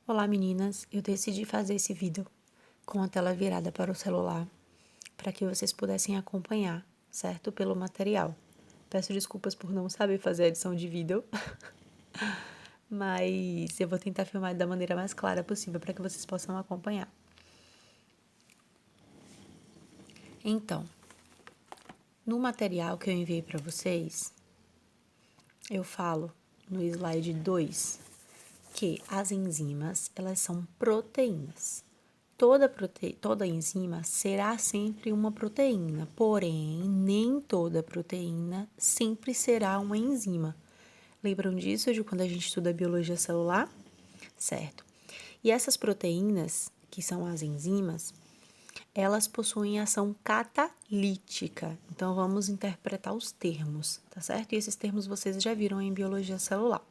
Olá meninas, eu decidi fazer esse vídeo com a tela virada para o celular para que vocês pudessem acompanhar, certo? Pelo material. Peço desculpas por não saber fazer a edição de vídeo, mas eu vou tentar filmar da maneira mais clara possível para que vocês possam acompanhar. Então, no material que eu enviei para vocês, eu falo no slide 2 que as enzimas, elas são proteínas. Toda enzima será sempre uma proteína, porém, nem toda proteína sempre será uma enzima. Lembram disso de quando a gente estuda biologia celular? Certo. E essas proteínas, que são as enzimas, elas possuem ação catalítica. Então, vamos interpretar os termos, tá certo? E esses termos vocês já viram em biologia celular.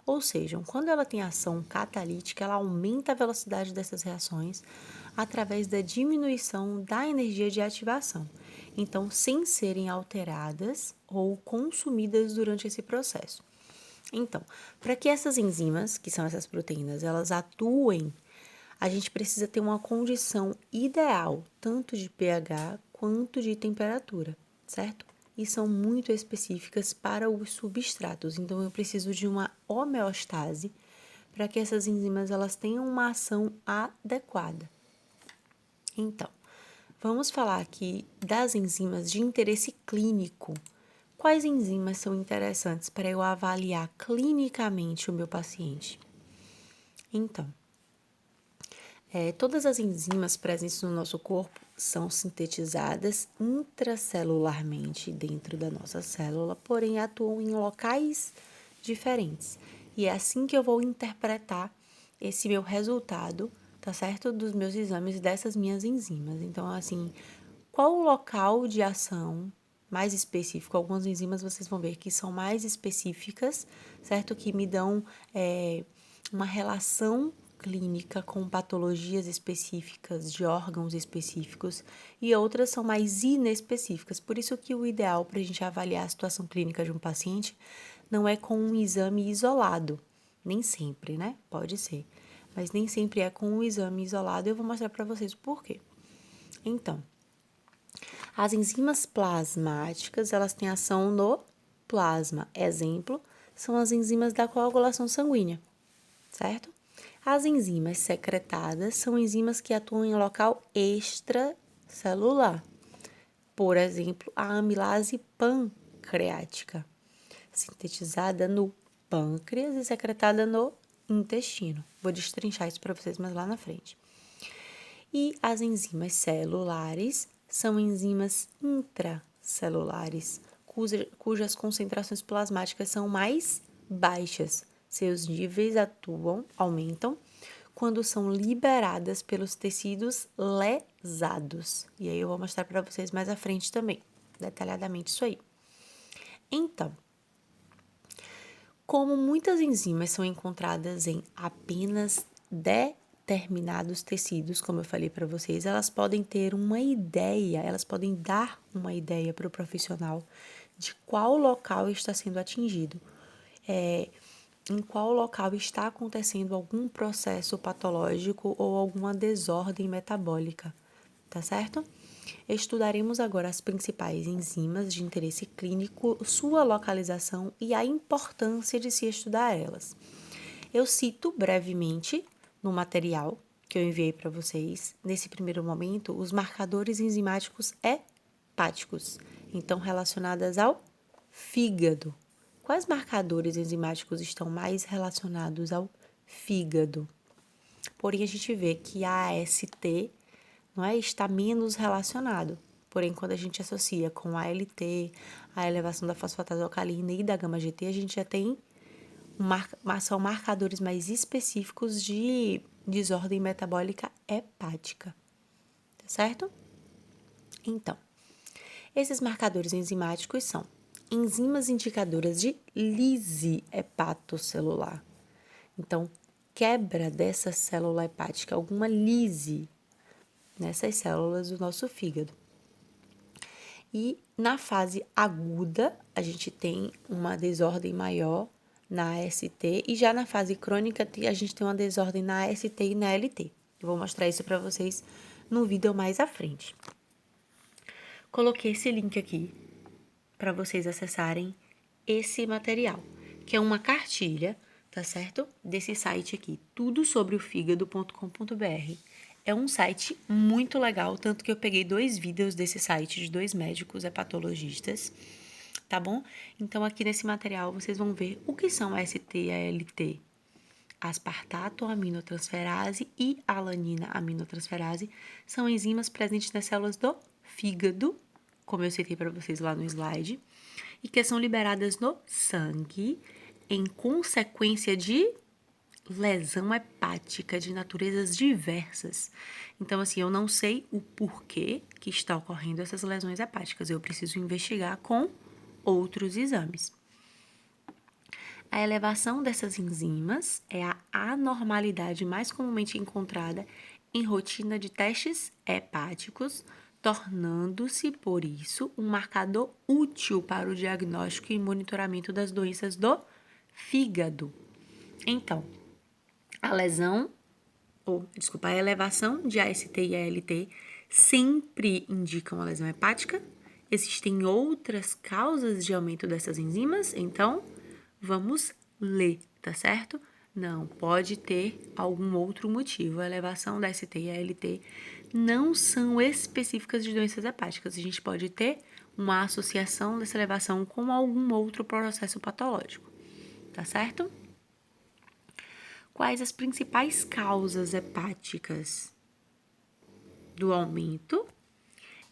Ou seja, quando ela tem ação catalítica, ela aumenta a velocidade dessas reações através da diminuição da energia de ativação, então sem serem alteradas ou consumidas durante esse processo. Então, para que essas enzimas, que são essas proteínas, elas atuem, a gente precisa ter uma condição ideal, tanto de pH quanto de temperatura, certo? E são muito específicas para os substratos. Então, eu preciso de uma homeostase para que essas enzimas elas tenham uma ação adequada. Então, vamos falar aqui das enzimas de interesse clínico. Quais enzimas são interessantes para eu avaliar clinicamente o meu paciente? Então, todas as enzimas presentes no nosso corpo são sintetizadas intracelularmente dentro da nossa célula, porém atuam em locais diferentes. E é assim que eu vou interpretar esse meu resultado, tá certo? Dos meus exames dessas minhas enzimas. Então, assim, qual o local de ação mais específico? Algumas enzimas vocês vão ver que são mais específicas, certo? Que me dão uma relação clínica com patologias específicas de órgãos específicos e outras são mais inespecíficas. Por isso que o ideal para a gente avaliar a situação clínica de um paciente não é com um exame isolado, nem sempre, né? Pode ser, mas nem sempre é com um exame isolado. Eu vou mostrar para vocês o porquê. Então, as enzimas plasmáticas, elas têm ação no plasma. Exemplo, são as enzimas da coagulação sanguínea, certo? As enzimas secretadas são enzimas que atuam em local extracelular. Por exemplo, a amilase pancreática, sintetizada no pâncreas e secretada no intestino. Vou destrinchar isso para vocês mais lá na frente. E as enzimas celulares são enzimas intracelulares, cujas concentrações plasmáticas são mais baixas. Seus níveis aumentam quando são liberadas pelos tecidos lesados. E aí eu vou mostrar para vocês mais à frente também, detalhadamente isso aí. Então, como muitas enzimas são encontradas em apenas determinados tecidos, como eu falei para vocês, elas podem ter uma ideia, elas podem dar uma ideia para o profissional de qual local está sendo atingido, em qual local está acontecendo algum processo patológico ou alguma desordem metabólica, tá certo? Estudaremos agora as principais enzimas de interesse clínico, sua localização e a importância de se estudar elas. Eu cito brevemente no material que eu enviei para vocês, nesse primeiro momento, os marcadores enzimáticos hepáticos, então relacionadas ao fígado. Quais marcadores enzimáticos estão mais relacionados ao fígado? Porém, a gente vê que a AST não é, está menos relacionado. Porém, quando a gente associa com a ALT, a elevação da fosfatase alcalina e da gama-GT, a gente já tem são marcadores mais específicos de desordem metabólica hepática, tá certo? Então, esses marcadores enzimáticos são enzimas indicadoras de lise hepatocelular. Então, quebra dessa célula hepática, alguma lise nessas células do nosso fígado. E na fase aguda, a gente tem uma desordem maior na AST e já na fase crônica a gente tem uma desordem na AST e na LT. Eu vou mostrar isso para vocês no vídeo mais à frente. Coloquei esse link aqui para vocês acessarem esse material, que é uma cartilha, tá certo? Desse site aqui, tudo sobre o fígado.com.br. É um site muito legal, tanto que eu peguei 2 vídeos desse site de 2 médicos hepatologistas, tá bom? Então, aqui nesse material, vocês vão ver o que são ST e ALT. Aspartato aminotransferase e alanina aminotransferase são enzimas presentes nas células do fígado, como eu citei para vocês lá no slide, e que são liberadas no sangue em consequência de lesão hepática de naturezas diversas. Então, assim, eu não sei o porquê que está ocorrendo essas lesões hepáticas. Eu preciso investigar com outros exames. A elevação dessas enzimas é a anormalidade mais comumente encontrada em rotina de testes hepáticos, tornando-se, por isso, um marcador útil para o diagnóstico e monitoramento das doenças do fígado. Então, a elevação de AST e ALT sempre indica uma lesão hepática. Existem outras causas de aumento dessas enzimas, então vamos ler, tá certo? Não, pode ter algum outro motivo. A elevação da ST e ALT não são específicas de doenças hepáticas. A gente pode ter uma associação dessa elevação com algum outro processo patológico, tá certo? Quais as principais causas hepáticas do aumento?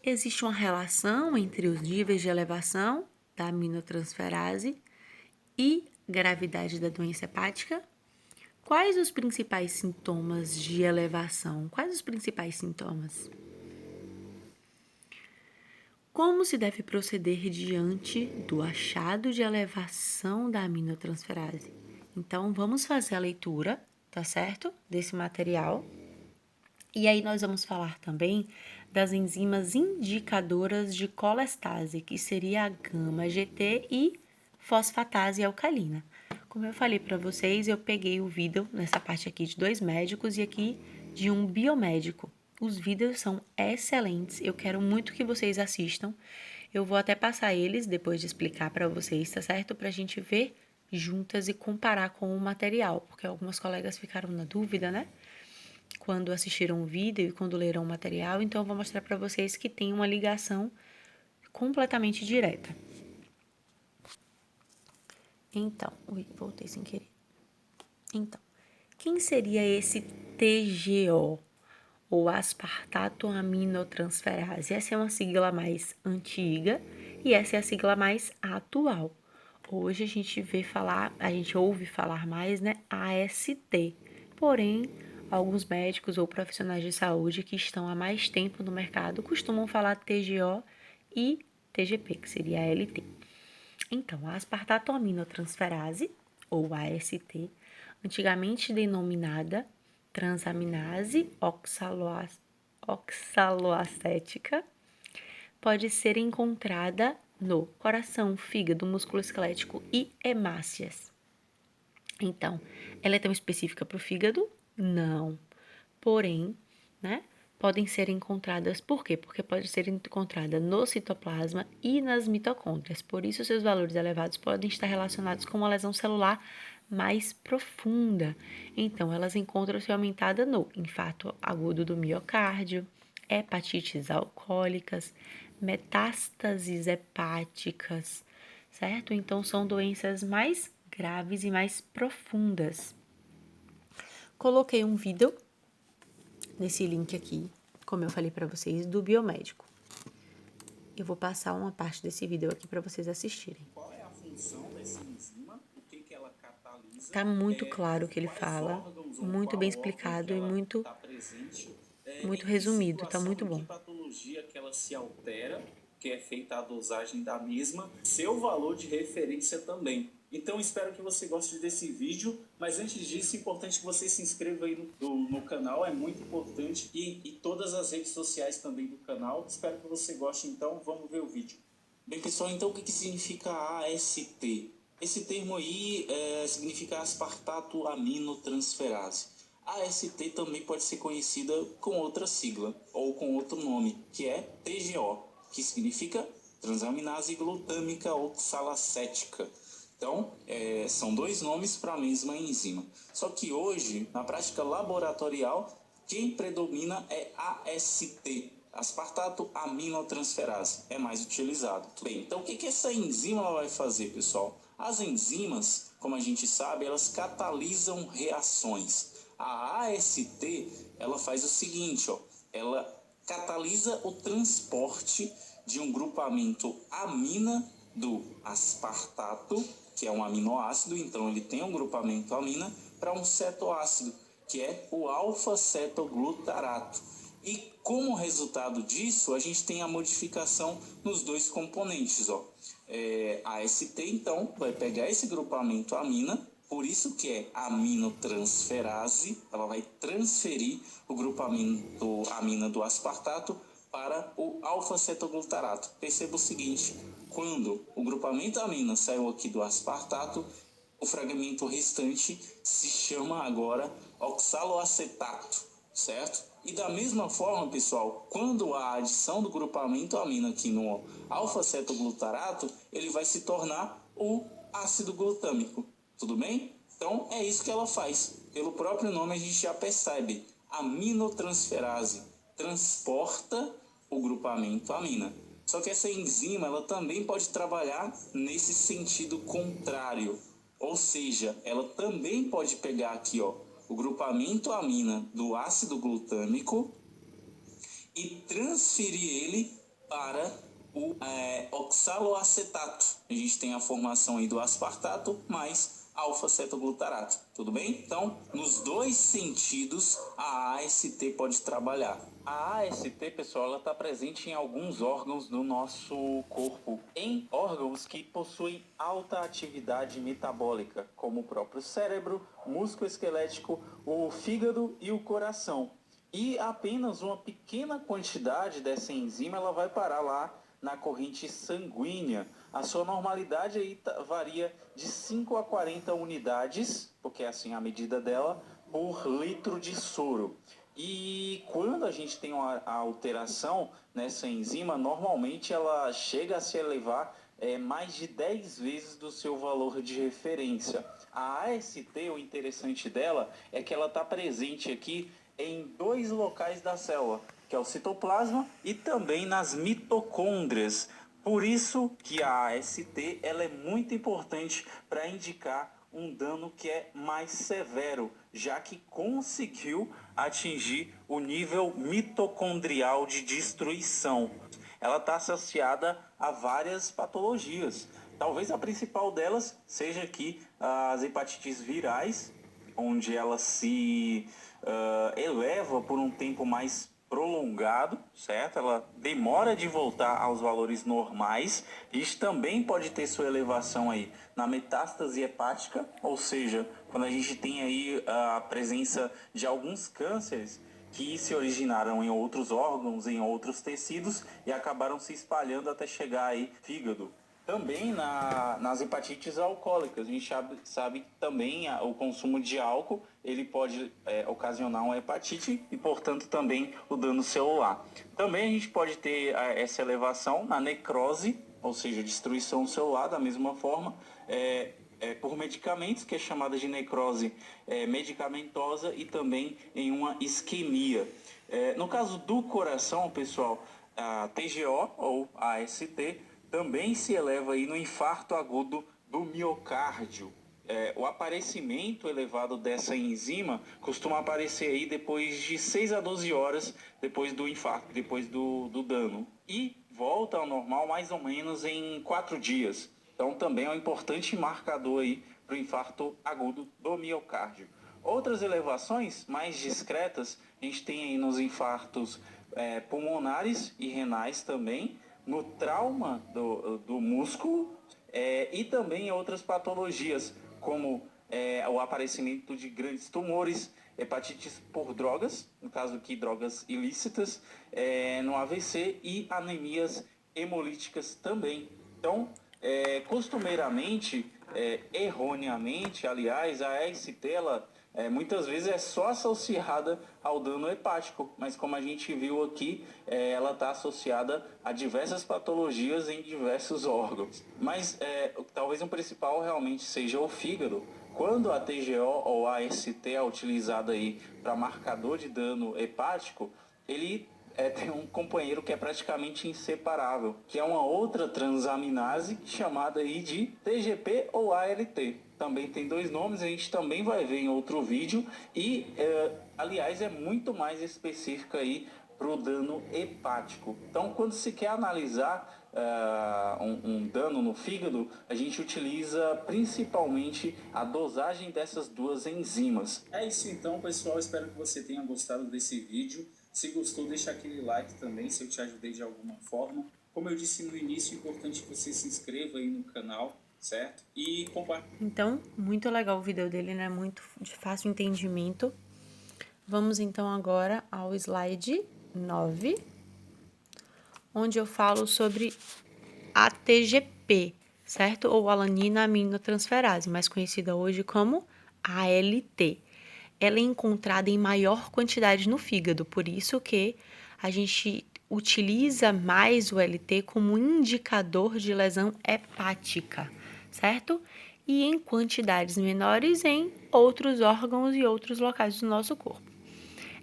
Existe uma relação entre os níveis de elevação da aminotransferase e gravidade da doença hepática? Quais os principais sintomas de elevação? Quais os principais sintomas? Como se deve proceder diante do achado de elevação da aminotransferase? Então, vamos fazer a leitura, tá certo? Desse material. E aí nós vamos falar também das enzimas indicadoras de colestase, que seria a gama-GT e fosfatase alcalina. Como eu falei para vocês, eu peguei o vídeo nessa parte aqui de 2 médicos e aqui de um biomédico. Os vídeos são excelentes, eu quero muito que vocês assistam. Eu vou até passar eles depois de explicar para vocês, tá certo? Pra gente ver juntas e comparar com o material, porque algumas colegas ficaram na dúvida, né? Quando assistiram o vídeo e quando leram o material, então eu vou mostrar para vocês que tem uma ligação completamente direta. Então, voltei sem querer. Então, quem seria esse TGO, ou aspartato aminotransferase? Essa é uma sigla mais antiga e essa é a sigla mais atual. Hoje a gente ouve falar mais, né, AST. Porém, alguns médicos ou profissionais de saúde que estão há mais tempo no mercado costumam falar TGO e TGP, que seria a LT. Então, a aspartato aminotransferase, ou AST, antigamente denominada transaminase oxaloacética, pode ser encontrada no coração, fígado, músculo esquelético e hemácias. Então, ela é tão específica para o fígado? Não. Porém, né, podem ser encontradas, por quê? Porque pode ser encontrada no citoplasma e nas mitocôndrias. Por isso, seus valores elevados podem estar relacionados com uma lesão celular mais profunda. Então, elas encontram-se aumentada no infarto agudo do miocárdio, hepatites alcoólicas, metástases hepáticas, certo? Então, são doenças mais graves e mais profundas. Coloquei um vídeo nesse link aqui, como eu falei para vocês, do biomédico. Eu vou passar uma parte desse vídeo aqui para vocês assistirem. Qual é a função dessa enzima? O que ela catalisa? Tá muito claro o que ele fala, muito bem explicado e muito resumido, tá muito bom. Em que patologia que ela se altera, que é feita a dosagem da mesma, seu valor de referência também. Então, espero que você goste desse vídeo, mas antes disso, é importante que você se inscreva aí no canal, é muito importante, e todas as redes sociais também do canal. Espero que você goste, então, vamos ver o vídeo. Bem, pessoal, então o que significa AST? Esse termo aí significa aspartato aminotransferase. A AST também pode ser conhecida com outra sigla ou com outro nome, que é TGO, que significa transaminase glutâmica oxalacética. Então, são dois nomes para a mesma enzima. Só que hoje, na prática laboratorial, quem predomina é AST, aspartato aminotransferase, é mais utilizado. Bem, então o que essa enzima ela vai fazer, pessoal? As enzimas, como a gente sabe, elas catalisam reações. A AST, ela faz o seguinte, ó, ela catalisa o transporte de um grupamento amina do aspartato, que é um aminoácido, então ele tem um grupamento amina, para um cetoácido, que é o alfa-cetoglutarato. E como resultado disso, a gente tem a modificação nos dois componentes. Ó. A AST, então, vai pegar esse grupamento amina, por isso que é aminotransferase, ela vai transferir o grupamento amina do aspartato para o alfa-cetoglutarato. Perceba o seguinte, quando o grupamento amina saiu aqui do aspartato, o fragmento restante se chama agora oxaloacetato, certo? E da mesma forma, pessoal, quando há adição do grupamento amina aqui no alfa-cetoglutarato, ele vai se tornar o ácido glutâmico, tudo bem? Então é isso que ela faz. Pelo próprio nome a gente já percebe, aminotransferase transporta o grupamento amina. Só que essa enzima ela também pode trabalhar nesse sentido contrário. Ou seja, ela também pode pegar aqui, ó, o grupamento amina do ácido glutâmico e transferir ele para o oxaloacetato. A gente tem a formação aí do aspartato mais alfa-cetoglutarato, tudo bem? Então, nos dois sentidos, a AST pode trabalhar. A AST, pessoal, ela está presente em alguns órgãos do nosso corpo, em órgãos que possuem alta atividade metabólica, como o próprio cérebro, músculo esquelético, o fígado e o coração. E apenas uma pequena quantidade dessa enzima ela vai parar lá na corrente sanguínea. A sua normalidade aí varia de 5 a 40 unidades, porque é assim a medida dela, por litro de soro. E quando a gente tem uma alteração nessa enzima, normalmente ela chega a se elevar mais de 10 vezes do seu valor de referência. A AST, o interessante dela é que ela está presente aqui em dois locais da célula, que é o citoplasma e também nas mitocôndrias. Por isso que a AST ela é muito importante para indicar um dano que é mais severo, já que conseguiu atingir o nível mitocondrial de destruição. Ela está associada a várias patologias. Talvez a principal delas seja aqui as hepatites virais, onde ela se eleva por um tempo mais prolongado, certo? Ela demora de voltar aos valores normais. Isso também pode ter sua elevação aí na metástase hepática, ou seja, quando a gente tem aí a presença de alguns cânceres que se originaram em outros órgãos, em outros tecidos e acabaram se espalhando até chegar aí fígado. Também nas hepatites alcoólicas, a gente sabe que também o consumo de álcool ele pode ocasionar uma hepatite e, portanto, também o dano celular. Também a gente pode ter essa elevação na necrose, ou seja, destruição celular da mesma forma, por medicamentos, que é chamada de necrose medicamentosa, e também em uma isquemia. No caso do coração, pessoal, a TGO ou a AST também se eleva aí no infarto agudo do miocárdio. O aparecimento elevado dessa enzima costuma aparecer aí depois de 6 a 12 horas depois do infarto, depois do dano. E volta ao normal mais ou menos em 4 dias. Então também é um importante marcador aí para o infarto agudo do miocárdio. Outras elevações mais discretas a gente tem aí nos infartos pulmonares e renais também, no trauma do músculo e também em outras patologias, como o aparecimento de grandes tumores, hepatites por drogas, no caso aqui drogas ilícitas, no AVC e anemias hemolíticas também. Então, costumeiramente, erroneamente, aliás, a AST, ela muitas vezes é só associada ao dano hepático, mas como a gente viu aqui, ela está associada a diversas patologias em diversos órgãos. Mas talvez o principal realmente seja o fígado. Quando a TGO ou a AST é utilizada aí para marcador de dano hepático, ele tem um companheiro que é praticamente inseparável, que é uma outra transaminase chamada aí de TGP ou ALT. Também tem dois nomes, a gente também vai ver em outro vídeo e, aliás, é muito mais específica aí para o dano hepático. Então, quando se quer analisar um dano no fígado, a gente utiliza principalmente a dosagem dessas duas enzimas. É isso então, pessoal. Espero que você tenha gostado desse vídeo. Se gostou, deixa aquele like também, se eu te ajudei de alguma forma. Como eu disse no início, é importante que você se inscreva aí no canal, certo? E compartilhe. Então, muito legal o vídeo dele, né? Muito de fácil entendimento. Vamos então agora ao slide 9, onde eu falo sobre a TGP, certo? Ou alanina aminotransferase, mais conhecida hoje como ALT. Ela é encontrada em maior quantidade no fígado, por isso que a gente utiliza mais o LT como indicador de lesão hepática, certo? E em quantidades menores em outros órgãos e outros locais do nosso corpo.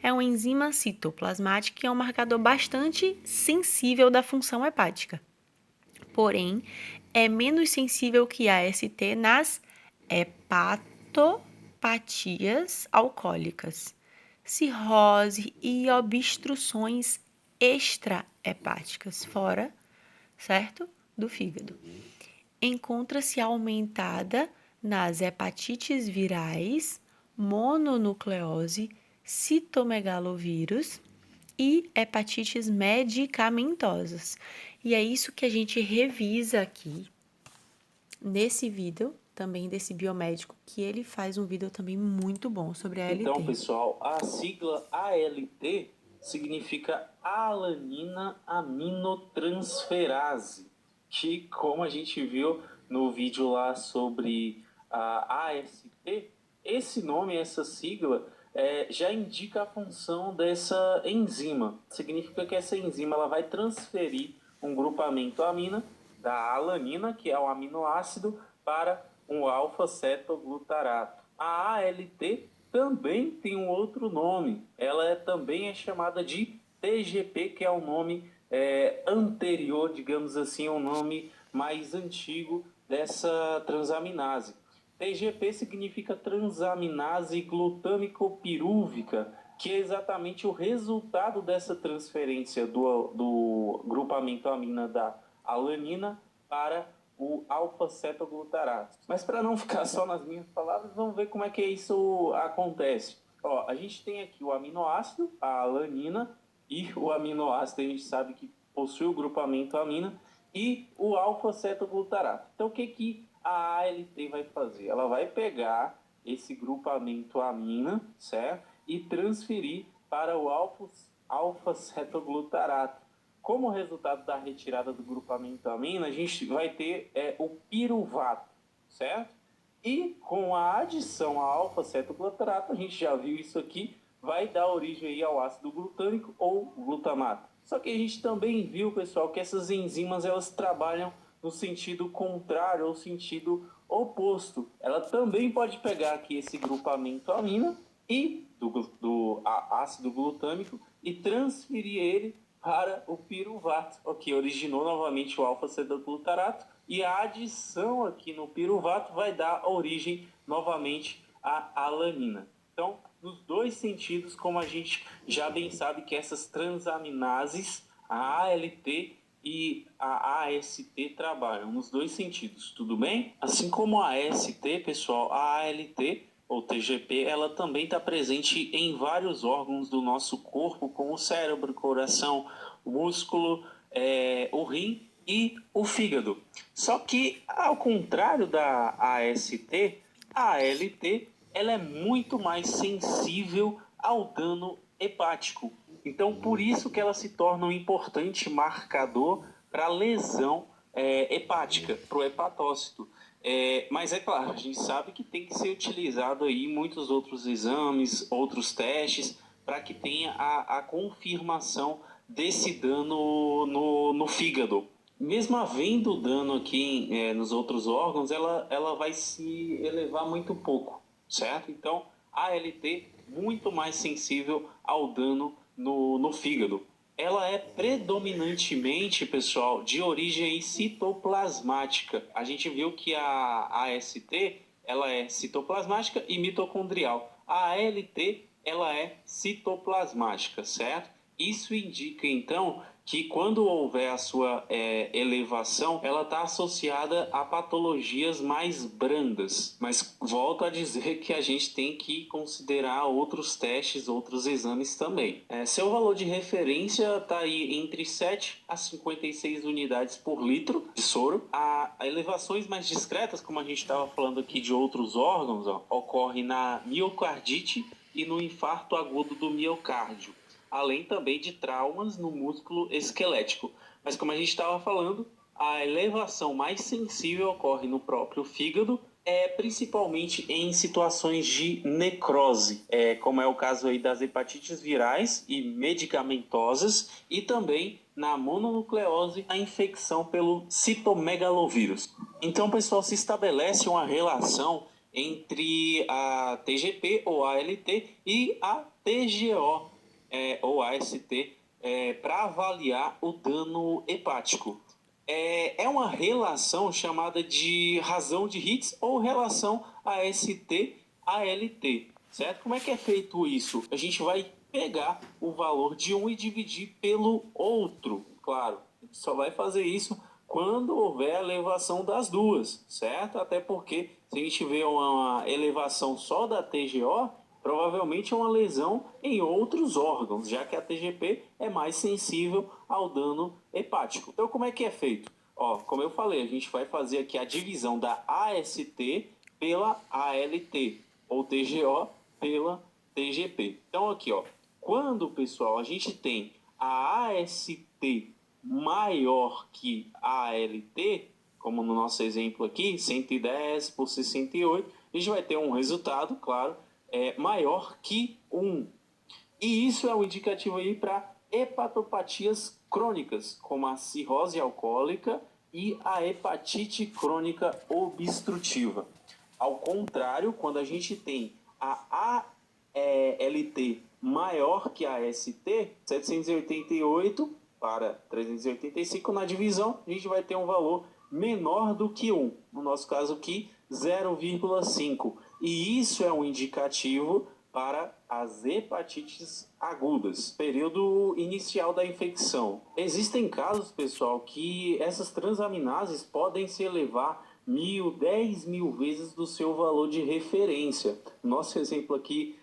É uma enzima citoplasmática e é um marcador bastante sensível da função hepática. Porém, é menos sensível que a AST nas hepatopatias alcoólicas, cirrose e obstruções extrahepáticas, fora, certo? Do fígado. Encontra-se aumentada nas hepatites virais, mononucleose, citomegalovírus e hepatites medicamentosas. E é isso que a gente revisa aqui nesse vídeo, também desse biomédico, que ele faz um vídeo também muito bom sobre a ALT. Então, pessoal, a sigla ALT significa alanina aminotransferase, que, como a gente viu no vídeo lá sobre a AST, esse nome, essa sigla, já indica a função dessa enzima. Significa que essa enzima ela vai transferir um grupamento amina da alanina, que é o aminoácido, para um alfa-cetoglutarato. A ALT também tem um outro nome. Ela também é chamada de TGP, que é o nome anterior, digamos assim, o nome mais antigo dessa transaminase. TGP significa transaminase glutâmico-pirúvica, que é exatamente o resultado dessa transferência do grupamento amina da alanina para o alfa-cetoglutarato. Mas para não ficar só nas minhas palavras, vamos ver como é que isso acontece. Ó, a gente tem aqui o aminoácido, a alanina, e o aminoácido a gente sabe que possui o grupamento amina, e o alfa-cetoglutarato. Então o que a ALT vai fazer? Ela vai pegar esse grupamento amina, certo? E transferir para o alfa-cetoglutarato. Como resultado da retirada do grupamento amina, a gente vai ter o piruvato, certo? E com a adição a alfa-cetoglutarato, a gente já viu isso aqui, vai dar origem aí ao ácido glutâmico ou glutamato. Só que a gente também viu, pessoal, que essas enzimas elas trabalham no sentido contrário ou sentido oposto. Ela também pode pegar aqui esse grupamento amina e do ácido glutâmico e transferir ele para o piruvato, que originou novamente o alfa-cetoglutarato, e a adição aqui no piruvato vai dar origem novamente à alanina. Então, nos dois sentidos, como a gente já bem sabe que essas transaminases, a ALT e a AST trabalham nos dois sentidos, tudo bem? Assim como a AST, pessoal, a ALT ou TGP, ela também está presente em vários órgãos do nosso corpo, como o cérebro, coração, o músculo, o rim e o fígado. Só que, ao contrário da AST, a ALT ela é muito mais sensível ao dano hepático. Então, por isso que ela se torna um importante marcador para a lesão hepática, para o hepatócito. Mas é claro, a gente sabe que tem que ser utilizado aí muitos outros exames, outros testes, para que tenha a confirmação desse dano no fígado. Mesmo havendo dano aqui nos outros órgãos, ela vai se elevar muito pouco, certo? Então, a ALT muito mais sensível ao dano no fígado. Ela é predominantemente, pessoal, de origem citoplasmática. A gente viu que a AST ela é citoplasmática e mitocondrial. A ALT ela é citoplasmática, certo? Isso indica então que quando houver a sua elevação, ela está associada a patologias mais brandas. Mas volto a dizer que a gente tem que considerar outros testes, outros exames também. Seu valor de referência está aí entre 7 a 56 unidades por litro de soro. A elevações mais discretas, como a gente estava falando aqui de outros órgãos, ocorre na miocardite e no infarto agudo do miocárdio, além também de traumas no músculo esquelético. Mas como a gente estava falando, a elevação mais sensível ocorre no próprio fígado, principalmente em situações de necrose, como é o caso aí das hepatites virais e medicamentosas, e também na mononucleose, a infecção pelo citomegalovírus. Então, pessoal, se estabelece uma relação entre a TGP ou ALT e a TGO, ou AST, para avaliar o dano hepático. É uma relação chamada de razão de Higgs ou relação AST-ALT, certo? Como é que é feito isso? A gente vai pegar o valor de um e dividir pelo outro, claro. A gente só vai fazer isso quando houver a elevação das duas, certo? Até porque se a gente vê uma elevação só da TGO, provavelmente é uma lesão em outros órgãos, já que a TGP é mais sensível ao dano hepático. Então, como é que é feito? Como eu falei, a gente vai fazer aqui a divisão da AST pela ALT, ou TGO pela TGP. Então, aqui, quando, pessoal, a gente tem a AST maior que a ALT, como no nosso exemplo aqui, 110 por 68, a gente vai ter um resultado, claro, maior que 1. E isso é um indicativo aí para hepatopatias crônicas, como a cirrose alcoólica e a hepatite crônica obstrutiva. Ao contrário, quando a gente tem a ALT maior que a ST, 788 para 385, na divisão a gente vai ter um valor menor do que 1, no nosso caso aqui 0,5. E isso é um indicativo para as hepatites agudas, período inicial da infecção. Existem casos, pessoal, que essas transaminases podem se elevar 1.000, 10.000 vezes do seu valor de referência. Nosso exemplo aqui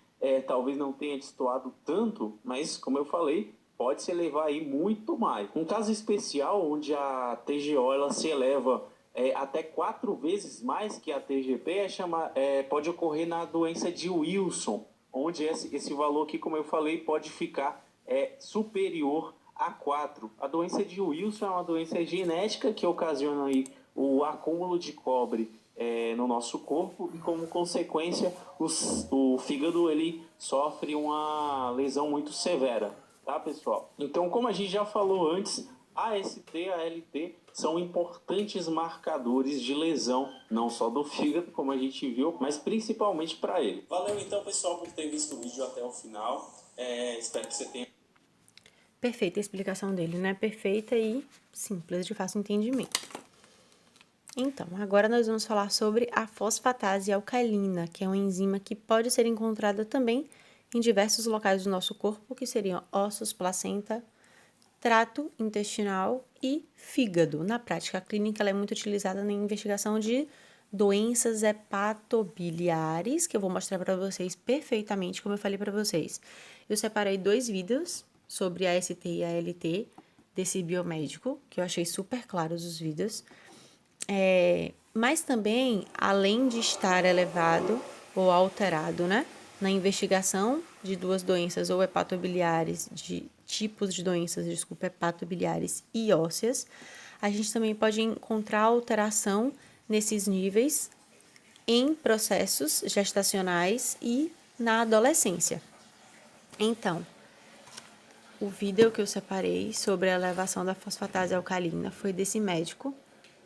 talvez não tenha destoado tanto, mas como eu falei, pode se elevar aí muito mais. Um caso especial onde a TGO ela se eleva até 4 vezes mais que a TGP pode ocorrer na doença de Wilson, onde esse valor aqui, como eu falei, pode ficar superior a 4. A doença de Wilson é uma doença genética que ocasiona aí o acúmulo de cobre no nosso corpo e, como consequência, o fígado ele sofre uma lesão muito severa, tá, pessoal? Então, como a gente já falou antes, a AST e a ALT são importantes marcadores de lesão, não só do fígado, como a gente viu, mas principalmente para ele. Valeu então, pessoal, por ter visto o vídeo até o final. Espero que você tenha... Perfeita a explicação dele, né? Perfeita e simples, de fácil entendimento. Então, agora nós vamos falar sobre a fosfatase alcalina, que é uma enzima que pode ser encontrada também em diversos locais do nosso corpo, que seriam ossos, placenta, trato intestinal e fígado. Na prática clínica, ela é muito utilizada na investigação de doenças hepatobiliares, que eu vou mostrar para vocês perfeitamente, como eu falei para vocês. Eu separei 2 vídeos sobre a AST e a ALT desse biomédico, que eu achei super claros os vídeos. Mas também, além de estar elevado ou alterado, né, na investigação de 2 doenças ou hepatobiliares, de tipos de doenças, hepatobiliares e ósseas, a gente também pode encontrar alteração nesses níveis em processos gestacionais e na adolescência. Então, o vídeo que eu separei sobre a elevação da fosfatase alcalina foi desse médico,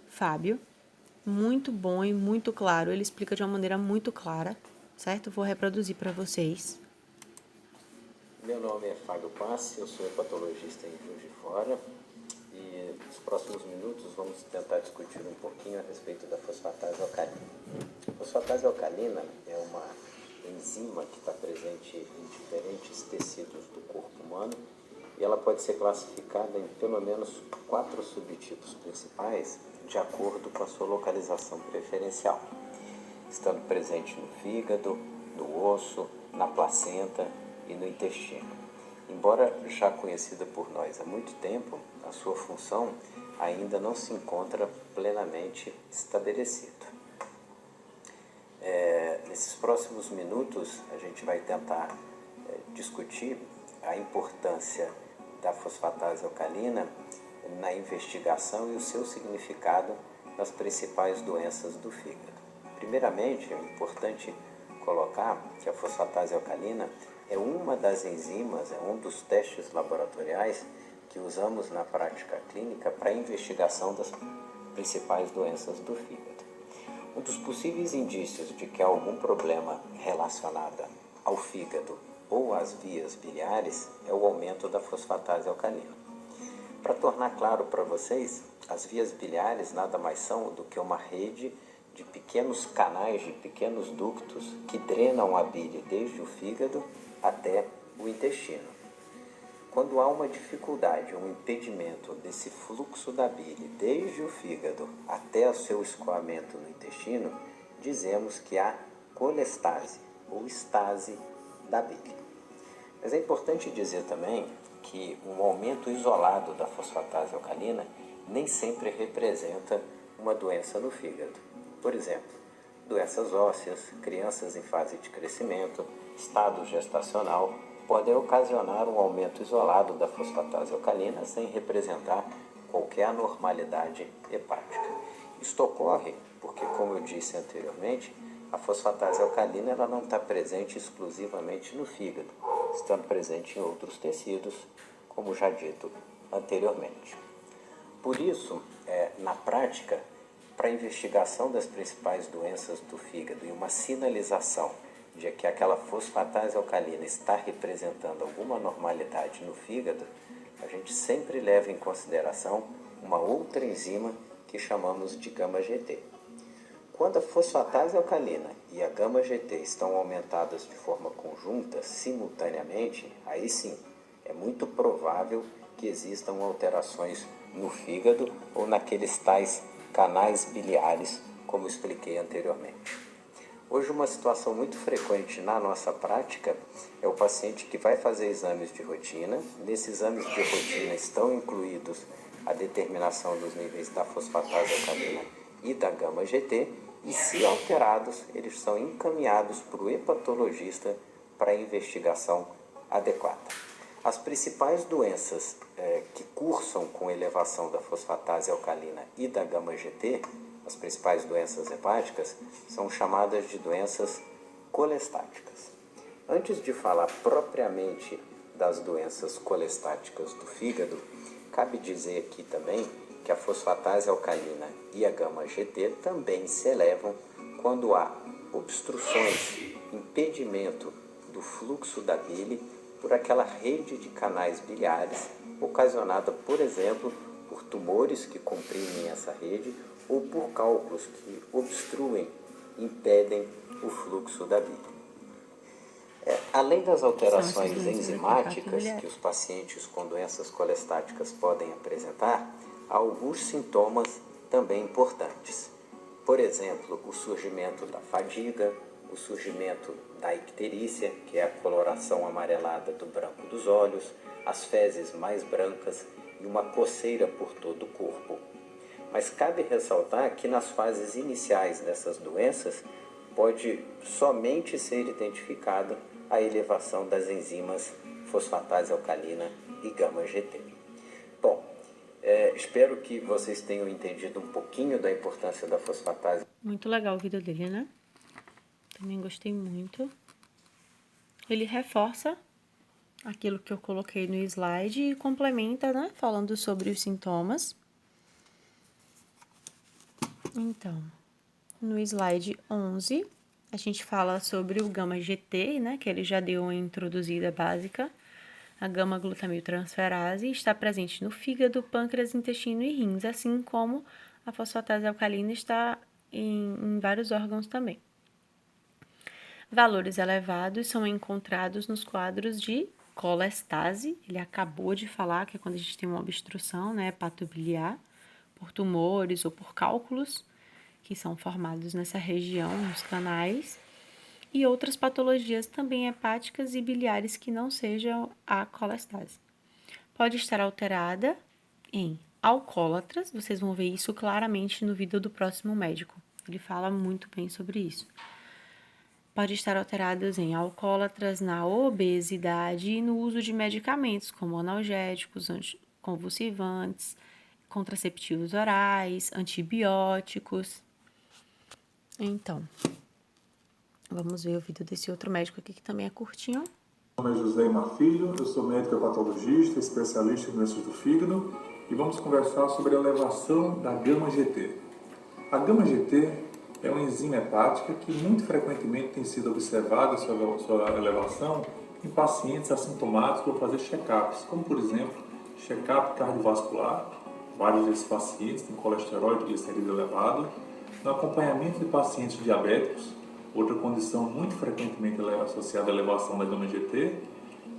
Fábio. Muito bom e muito claro. Ele explica de uma maneira muito clara, certo? Vou reproduzir para vocês. Meu nome é Fábio Passi, eu sou hepatologista em Juiz de Fora e nos próximos minutos vamos tentar discutir um pouquinho a respeito da fosfatase alcalina. A fosfatase alcalina é uma enzima que está presente em diferentes tecidos do corpo humano e ela pode ser classificada em pelo menos 4 subtipos principais de acordo com a sua localização preferencial, estando presente no fígado, no osso, na placenta e no intestino. Embora já conhecida por nós há muito tempo, a sua função ainda não se encontra plenamente estabelecida. Nesses próximos minutos, a gente vai tentar discutir a importância da fosfatase alcalina na investigação e o seu significado nas principais doenças do fígado. Primeiramente, é importante colocar que a fosfatase alcalina é uma das enzimas, é um dos testes laboratoriais que usamos na prática clínica para a investigação das principais doenças do fígado. Um dos possíveis indícios de que há algum problema relacionado ao fígado ou às vias biliares é o aumento da fosfatase alcalina. Para tornar claro para vocês, as vias biliares nada mais são do que uma rede de pequenos canais, de pequenos ductos que drenam a bile desde o fígado até o intestino. Quando há uma dificuldade, um impedimento desse fluxo da bile desde o fígado até o seu escoamento no intestino, dizemos que há colestase ou estase da bile. Mas é importante dizer também que um aumento isolado da fosfatase alcalina nem sempre representa uma doença no fígado. Por exemplo, doenças ósseas, crianças em fase de crescimento, estado gestacional, podem ocasionar um aumento isolado da fosfatase alcalina sem representar qualquer anormalidade hepática. Isto ocorre porque, como eu disse anteriormente, a fosfatase alcalina ela não está presente exclusivamente no fígado, estando presente em outros tecidos, como já dito anteriormente. Por isso, na prática, para a investigação das principais doenças do fígado e uma sinalização de que aquela fosfatase alcalina está representando alguma anormalidade no fígado, a gente sempre leva em consideração uma outra enzima que chamamos de γ-GT. Quando a fosfatase alcalina e a γ-GT estão aumentadas de forma conjunta, simultaneamente, aí sim, é muito provável que existam alterações no fígado ou naqueles tais canais biliares, como expliquei anteriormente. Hoje, uma situação muito frequente na nossa prática é o paciente que vai fazer exames de rotina. Nesses exames de rotina estão incluídos a determinação dos níveis da fosfatase alcalina e da γ-GT e, se alterados, eles são encaminhados para o hepatologista para a investigação adequada. As principais doenças que cursam com elevação da fosfatase alcalina e da γ-GT, as principais doenças hepáticas, são chamadas de doenças colestáticas. Antes de falar propriamente das doenças colestáticas do fígado, cabe dizer aqui também que a fosfatase alcalina e a γ-GT também se elevam quando há obstruções, impedimento do fluxo da bile por aquela rede de canais biliares ocasionada, por exemplo, por tumores que comprimem essa rede ou por cálculos que obstruem, impedem o fluxo da bile. Além das alterações enzimáticas que os pacientes com doenças colestáticas podem apresentar, há alguns sintomas também importantes. Por exemplo, o surgimento da fadiga, o surgimento da icterícia, que é a coloração amarelada do branco dos olhos, as fezes mais brancas e uma coceira por todo o corpo. Mas cabe ressaltar que nas fases iniciais dessas doenças pode somente ser identificada a elevação das enzimas fosfatase alcalina e γ-GT. Bom, Espero que vocês tenham entendido um pouquinho da importância da fosfatase. Muito legal o vídeo dele, né? Também gostei muito. Ele reforça aquilo que eu coloquei no slide e complementa, né? Falando sobre os sintomas. Então, no slide 11, a gente fala sobre o gama-GT, né? Que ele já deu uma introduzida básica. A gama-glutamiltransferase está presente no fígado, pâncreas, intestino e rins, assim como a fosfatase alcalina está em vários órgãos também. Valores elevados são encontrados nos quadros de colestase, ele acabou de falar que é quando a gente tem uma obstrução, né, hepatobiliar, por tumores ou por cálculos que são formados nessa região, nos canais, e outras patologias também hepáticas e biliares que não sejam a colestase. Pode estar alterada em alcoólatras, vocês vão ver isso claramente no vídeo do próximo médico, ele fala muito bem sobre isso. Pode estar alteradas em alcoólatras, na obesidade e no uso de medicamentos como analgésicos, convulsivantes, contraceptivos orais, antibióticos. Então, vamos ver o vídeo desse outro médico aqui que também é curtinho. Meu nome é José Imar Filho, eu sou médico hepatologista, especialista em doenças do fígado e vamos conversar sobre a elevação da gama-GT. A gama-GT é uma enzima hepática que muito frequentemente tem sido observada sua elevação em pacientes assintomáticos por fazer check-ups, como por exemplo, check-up cardiovascular, vários desses pacientes têm colesterol e glicerídeo elevado, no acompanhamento de pacientes diabéticos, outra condição muito frequentemente associada à elevação da gama-GT,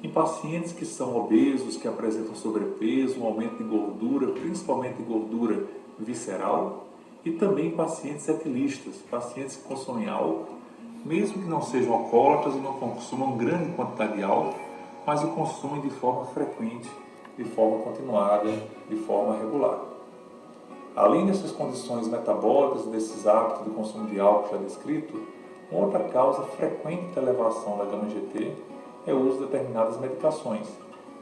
em pacientes que são obesos, que apresentam sobrepeso, um aumento de gordura, principalmente de gordura visceral, e também pacientes etilistas, pacientes que consomem álcool, mesmo que não sejam alcoólatras e não consumam grande quantidade de álcool, mas o consumem de forma frequente, de forma continuada, de forma regular. Além dessas condições metabólicas e desses hábitos de consumo de álcool já descrito, uma outra causa frequente da elevação da gama-GT é o uso de determinadas medicações,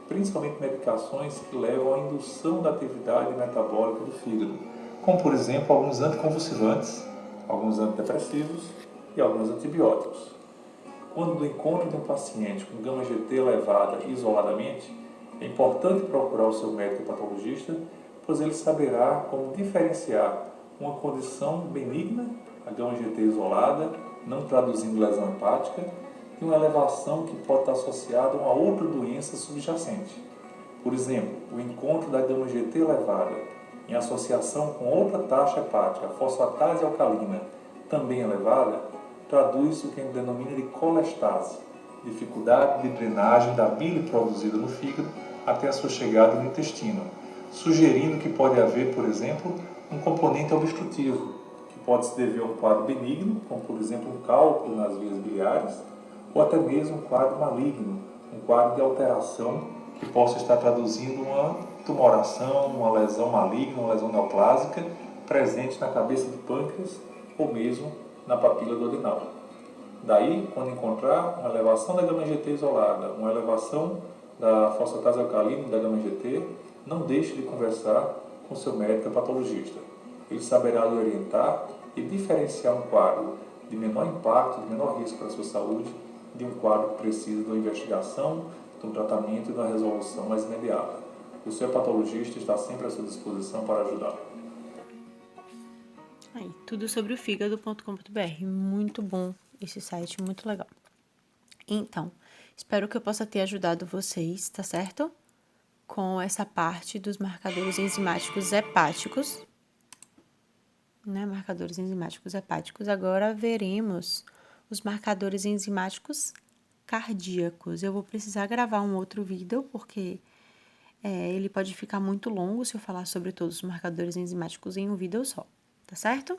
principalmente medicações que levam à indução da atividade metabólica do fígado, como por exemplo alguns anticonvulsivantes, alguns antidepressivos e alguns antibióticos. Quando do encontro de um paciente com gama-GT elevada isoladamente, é importante procurar o seu médico patologista, pois ele saberá como diferenciar uma condição benigna, a gama-GT isolada, não traduzindo lesão hepática, de uma elevação que pode estar associada a uma outra doença subjacente. Por exemplo, o encontro da gama-GT elevada em associação com outra taxa hepática, a fosfatase alcalina, também elevada, traduz o que a gente denomina de colestase, dificuldade de drenagem da bile produzida no fígado até a sua chegada no intestino, sugerindo que pode haver, por exemplo, um componente obstrutivo, que pode se dever a um quadro benigno, como por exemplo um cálculo nas vias biliares, ou até mesmo um quadro maligno, um quadro de alteração que possa estar traduzindo uma tumoração, uma lesão maligna, uma lesão neoplásica presente na cabeça do pâncreas ou mesmo na papila duodenal. Daí, quando encontrar uma elevação da gama-GT isolada, uma elevação da fosfatase alcalina e da gama-GT, não deixe de conversar com seu médico patologista. Ele saberá lhe orientar e diferenciar um quadro de menor impacto, de menor risco para a sua saúde, de um quadro que precisa de uma investigação, de um tratamento e de uma resolução mais imediata. O seu patologista está sempre à sua disposição para ajudar. Aí, tudo sobre o fígado.com.br, muito bom esse site, muito legal. Então, espero que eu possa ter ajudado vocês, tá certo? Com essa parte dos marcadores enzimáticos hepáticos, né? Marcadores enzimáticos hepáticos. Agora veremos os marcadores enzimáticos cardíacos. Eu vou precisar gravar um outro vídeo, porque ele pode ficar muito longo se eu falar sobre todos os marcadores enzimáticos em um vídeo só, tá certo?